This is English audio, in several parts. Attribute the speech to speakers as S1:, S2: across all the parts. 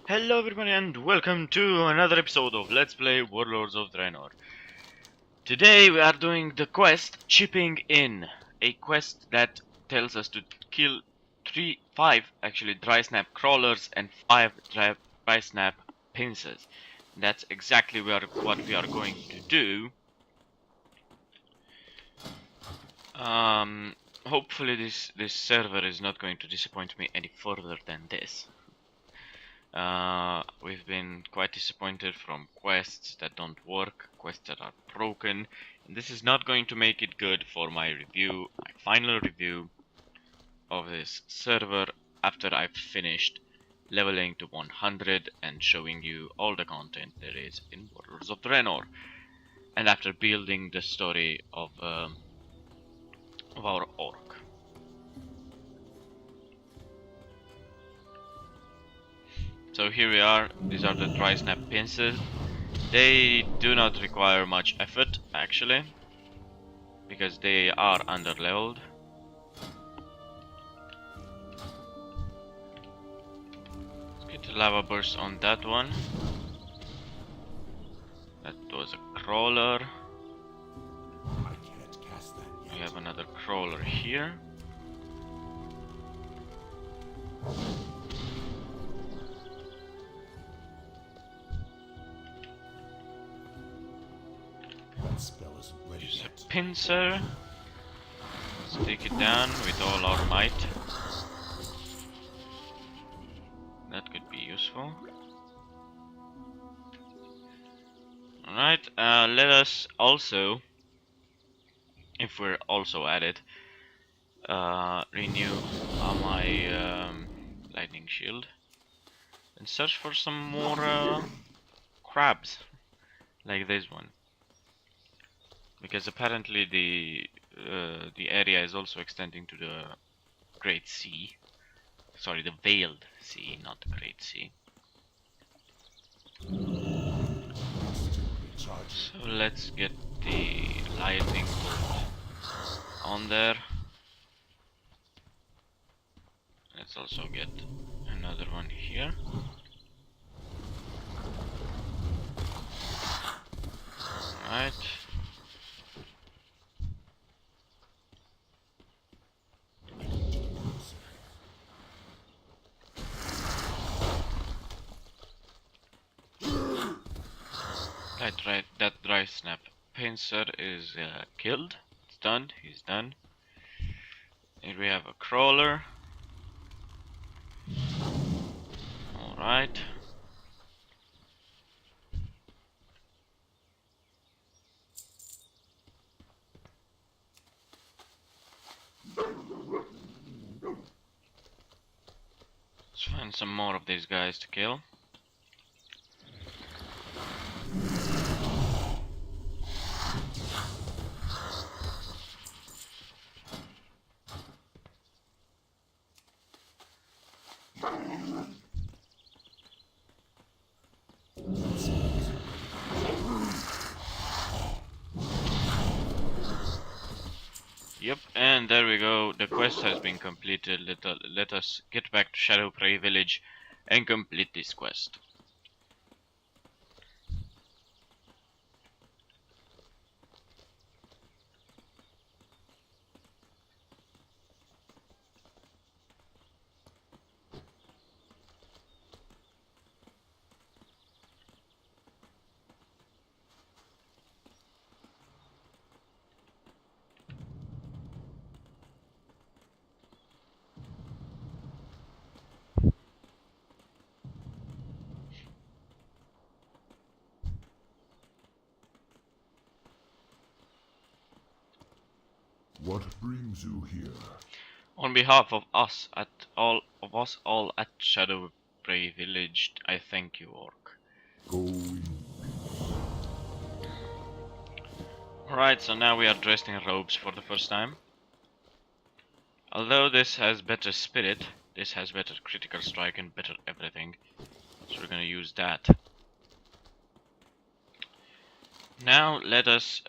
S1: Hello everybody and welcome to another episode of Let's Play Warlords of Draenor. Today we are doing the quest Chipping In, a quest that tells us to kill five dry snap crawlers and 5 dry snap pincers. That's exactly what we are going to do. Hopefully this server is not going to disappoint me any further than this. We've been quite disappointed from quests that don't work, quests that are broken, and this is not going to make it good for my review, my final review of this server after I've finished leveling to 100 and showing you all the content there is in Warlords of Draenor, and after building the story of our orc. So here we are, these are the dry snap pincers. They do not require much effort actually, because they are underleveled. Let's get the lava burst on that one. That was a crawler. We have another crawler here. Use a pincer. Let's take it down with all our might. That could be useful. Alright, let us also, if we're also at it, renew my lightning shield and search for some more crabs like this one. Because apparently the area is also extending to the Great Sea. Sorry, the Veiled Sea, not the Great Sea. So let's get the lightning bolt on there. Let's also get another one here. Alright. That dry snap pincer is killed. It's done. He's done. Here we have a crawler. Alright. Let's find some more of these guys to kill. Yep, and there we go. The quest has been completed. Let us get back to Shadowprey Village and complete this quest.
S2: What brings you here?
S1: On behalf of us at all at Shadowprey Village, I thank you, Orc.
S2: Going.
S1: Alright, so now we are dressed in robes for the first time. Although this has better spirit, this has better critical strike and better everything. So we're gonna use that. Now let us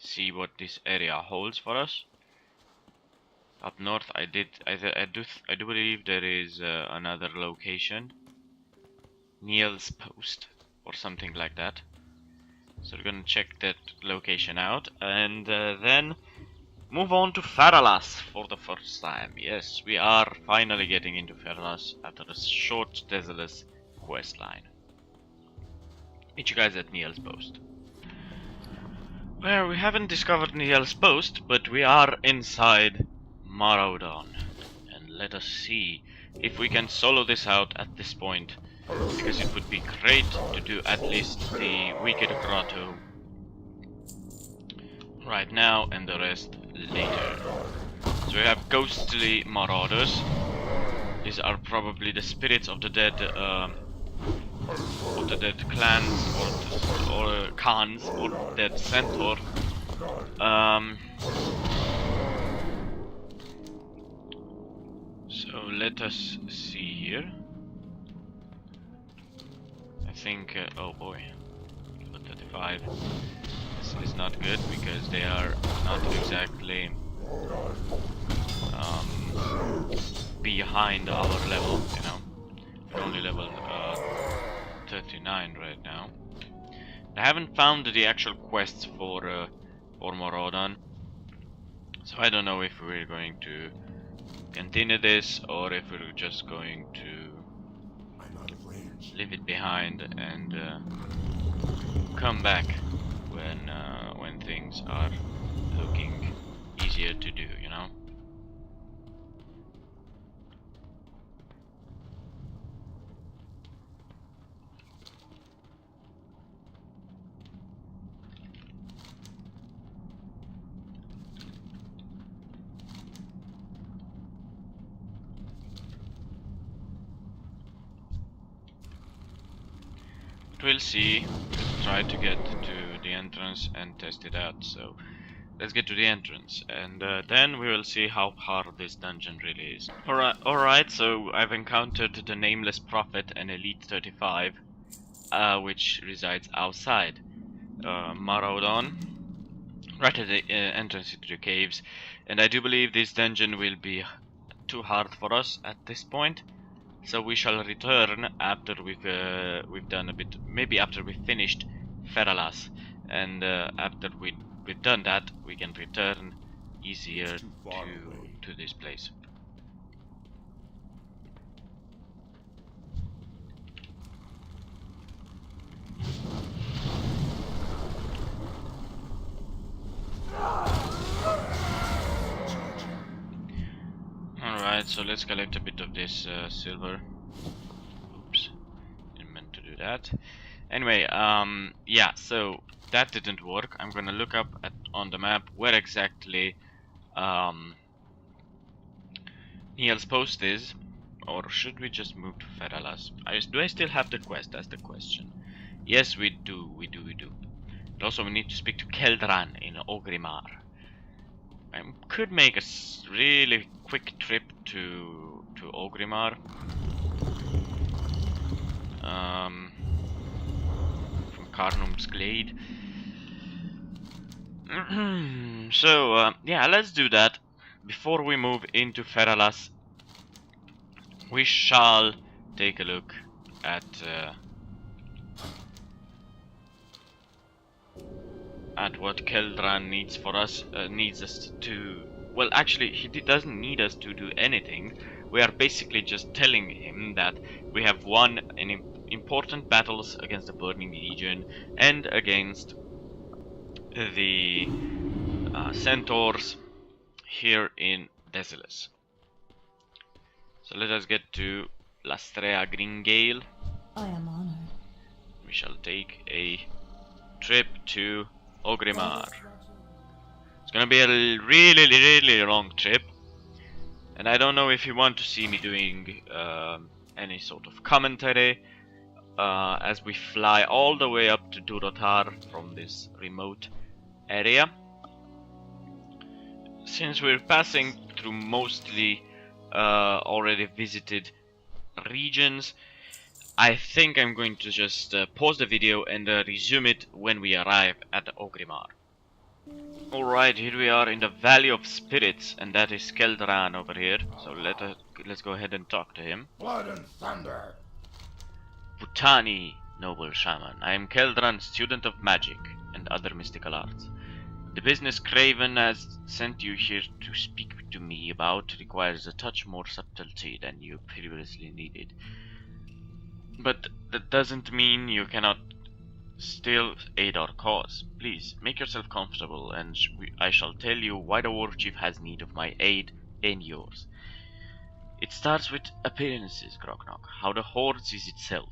S1: see what this area holds for us. Up north, I do believe there is another location Niels Post or something like that. So we're gonna check that location out and then move on to Faralas for the first time. Yes, we are finally getting into Faralas after a short Desolus quest line. Meet you guys at Niels Post. Well, we haven't discovered Niels Post, but we are inside Maraudon. And let us see if we can solo this out at this point, because it would be great to do at least the Wicked Grotto right now and the rest later. So we have ghostly marauders. These are probably the spirits of the dead clans or khans or dead centaur. So let us see here. I think oh boy, level 35. This is not good because they are not exactly behind our level, you know. We're only level 39 right now. I haven't found the actual quests for Maraudon, so I don't know if we're going to continue this or if we're just going to leave it behind and come back when things are looking easier to do, you know. We'll see. We'll try to get to the entrance and test it out. So let's get to the entrance, and then we will see how hard this dungeon really is. Alright, so I've encountered the Nameless Prophet and Elite 35, which resides outside Maraudon, right at the entrance into the caves, and I do believe this dungeon will be too hard for us at this point. So we shall return after we've done a bit, maybe after we've finished Feralas, and after we've done that, we can return easier to this place. Alright, so let's collect a bit of this silver. Oops, didn't meant to do that. Anyway, yeah, so that didn't work. I'm gonna look up on the map where exactly Niels Post is, or should we just move to Feralas? Do I still have the quest? That's the question. Yes, we do. And also, we need to speak to Keldran in Ogrimmar. I could make a really quick trip to Ogrimmar. From Carnum's Glade. So, yeah, let's do that. Before we move into Feralas, we shall take a look at what Keldran needs for us. Needs us to. Well, actually, he doesn't need us to do anything. We are basically just telling him that we have won important battles against the Burning Legion and against the centaurs here in Desolus. So let us get to Lastrea Gringale.
S3: I am honored.
S1: We shall take a trip to Ogrimmar. It's gonna be a really long trip, and I don't know if you want to see me doing any sort of commentary as we fly all the way up to Durotar from this remote area. Since we're passing through mostly already visited regions, I think I'm going to just pause the video and resume it when we arrive at Ogrimmar. Alright, here we are in the Valley of Spirits, and that is Keldran over here. So let's go ahead and talk to him.
S4: Blood and thunder!
S1: Bhutani, noble shaman. I am Keldran, student of magic and other mystical arts. The business Craven has sent you here to speak to me about requires a touch more subtlety than you previously needed. But that doesn't mean you cannot still aid our cause. Please, make yourself comfortable, and I shall tell you why the war chief has need of my aid and yours. It starts with appearances, Grognog, how the Horde sees itself,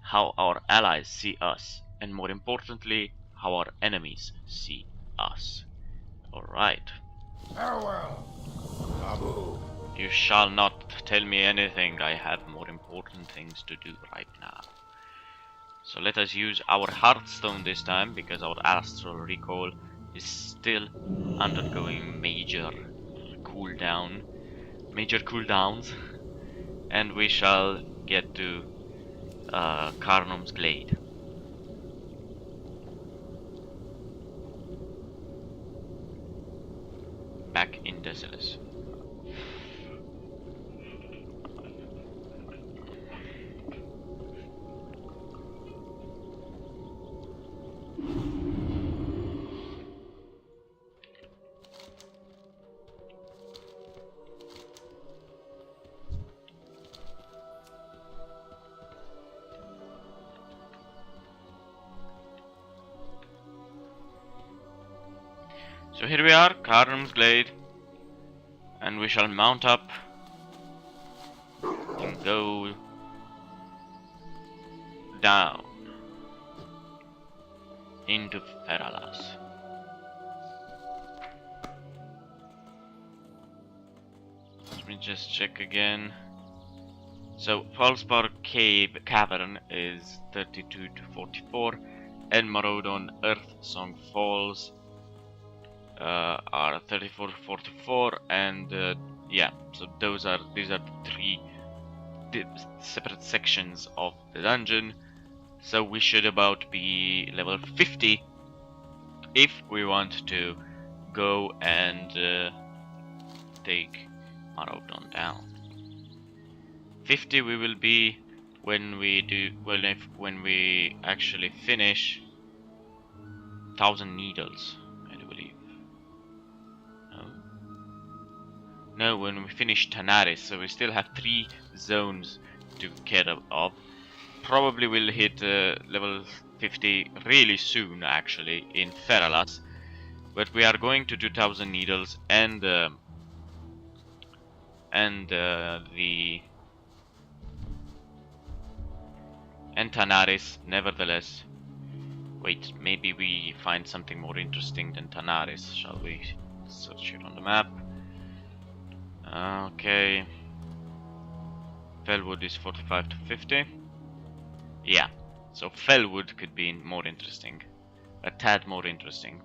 S1: how our allies see us, and more importantly, how our enemies see us. Alright.
S2: Farewell, Abu.
S1: You shall not tell me anything. I have more important things to do right now. So let us use our Hearthstone this time, because our Astral Recall is still undergoing major cooldowns, and we shall get to Carnum's Glade. Back in Decilis. So here we are, Carnum's Glade, and we shall mount up and go down into Feralas. Let me just check again. So Falspar Cavern is 32 to 44, and Marodon Earth Song Falls are 34 to 44, and yeah, so these are the three separate sections of the dungeon. So we should about be level 50 if we want to go and take Marodon down. 50 we will be when we actually finish 1,000 Needles, I do believe. No, when we finish Tanaris, so we still have 3 zones to get of. Probably will hit level 50 really soon, actually, in Feralas. But we are going to do 1,000 Needles and Tanaris, nevertheless. Wait, maybe we find something more interesting than Tanaris. Shall we search it on the map? Okay. Fellwood is 45 to 50. Yeah, so Fellwood could be more interesting. A tad more interesting.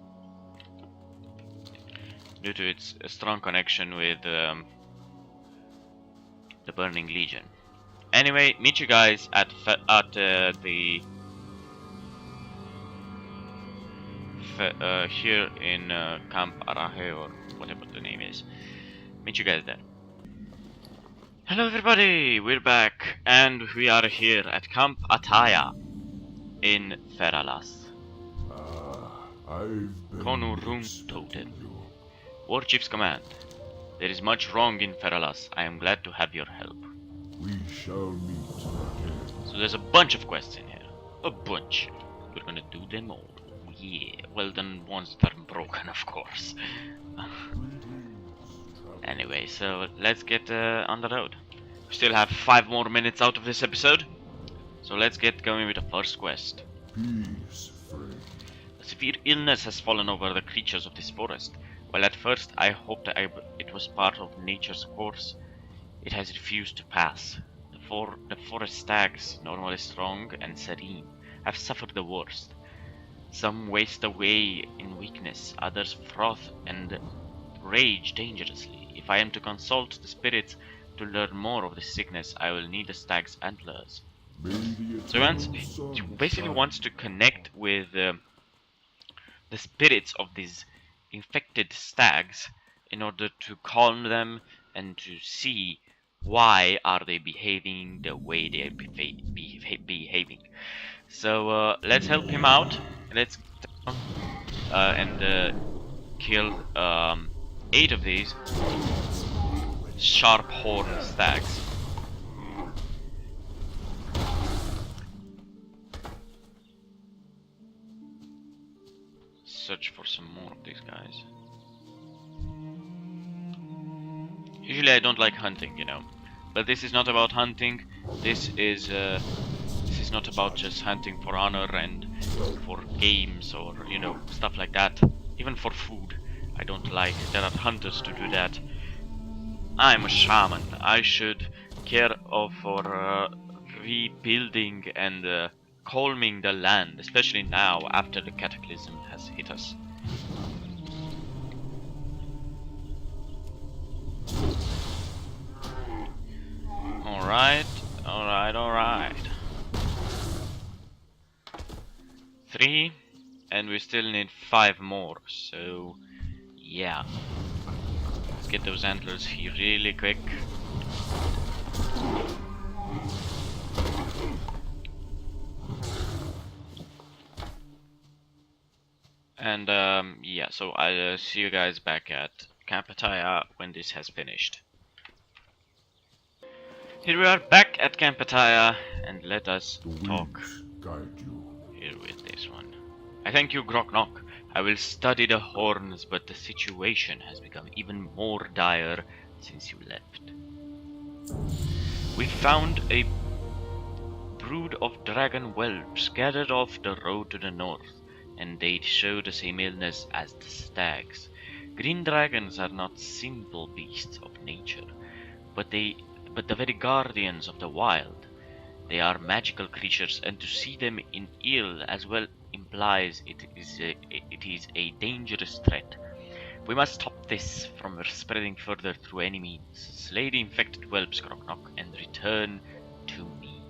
S1: Due to its strong connection with the Burning Legion. Anyway, meet you guys at here in Camp Arahe, or whatever the name is. Meet you guys there. Hello everybody, we're back, and we are here at Camp Ataya in Feralas.
S2: I've been
S1: Konurun
S2: expecting
S1: Totem.
S2: you.
S1: War Chief's command. There is much wrong in Feralas. I am glad to have your help.
S2: We shall meet again.
S1: So there's a bunch of quests in here. A bunch. We're gonna do them all. Yeah, well done ones that are broken, of course. Anyway, so let's get on the road. We still have 5 more minutes out of this episode. So let's get going with the first quest.
S2: Peace, friend.
S1: A severe illness has fallen over the creatures of this forest. While at first I hoped it was part of nature's course, it has refused to pass. The forest stags, normally strong and serene, have suffered the worst. Some waste away in weakness, others froth and rage dangerously. If I am to consult the spirits to learn more of this sickness, I will need the stag's antlers. So he basically wants to connect with the spirits of these infected stags in order to calm them and to see why are they behaving the way they are behaving. So let's help him out. Let's kill 8 of these sharp horn stags. Search for some more of these guys. Usually I don't like hunting, you know, but this is not about hunting. This is not about just hunting for honor and for games or, you know, stuff like that. Even for food, I don't like. There are hunters to do that. I'm a shaman. I should care for rebuilding and calming the land, especially now after the cataclysm has hit us. Alright, alright, alright. 3, and we still need 5 more, so yeah. Let's get those antlers here really quick. And yeah, so I'll see you guys back at Camp Ataya when this has finished. Here we are back at Camp Ataya, and let us talk
S2: Guide you.
S1: here with this one. I thank you, Groknok. I will study the horns, but the situation has become even more dire since you left. We found a brood of dragon whelps gathered off the road to the north, and they show the same illness as the stags. Green dragons are not simple beasts of nature, but the very guardians of the wild. They are magical creatures, and to see them in ill as well implies it is a dangerous threat. We must stop this from spreading further through any means. Slay the infected whelps, Groknok, and return to me.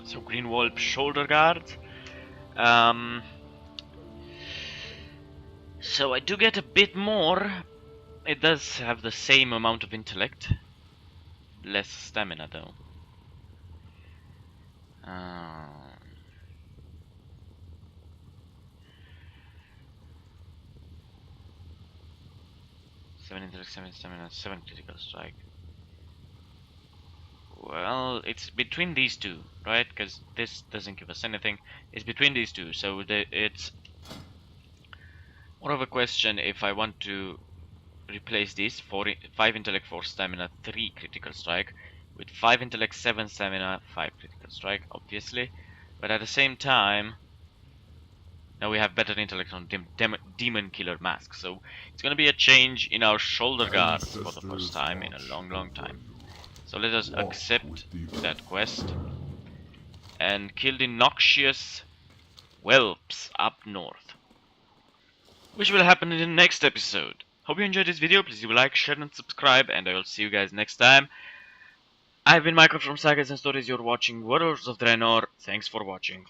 S1: So green whelp shoulder guards. So I do get a bit more. It does have the same amount of intellect. Less stamina though. 7 intellect, 7 stamina, 7 critical strike. Well, it's between these two, right? Because this doesn't give us anything. It's between these two, so it's more of a question if I want to replace this 5 intellect, 4 stamina, 3 critical strike with 5 intellect, 7 stamina, 5 critical strike, obviously. But at the same time, now we have better intellect on Demon Killer Mask, so it's gonna be a change in our shoulder guards for the first time in a long time. So let us accept that quest and kill the noxious whelps up north, which will happen in the next episode. Hope you enjoyed this video. Please leave a like, share and subscribe, and I will see you guys next time. I've been Michael from Sagas and Stories. You're watching Warlords of Draenor. Thanks for watching.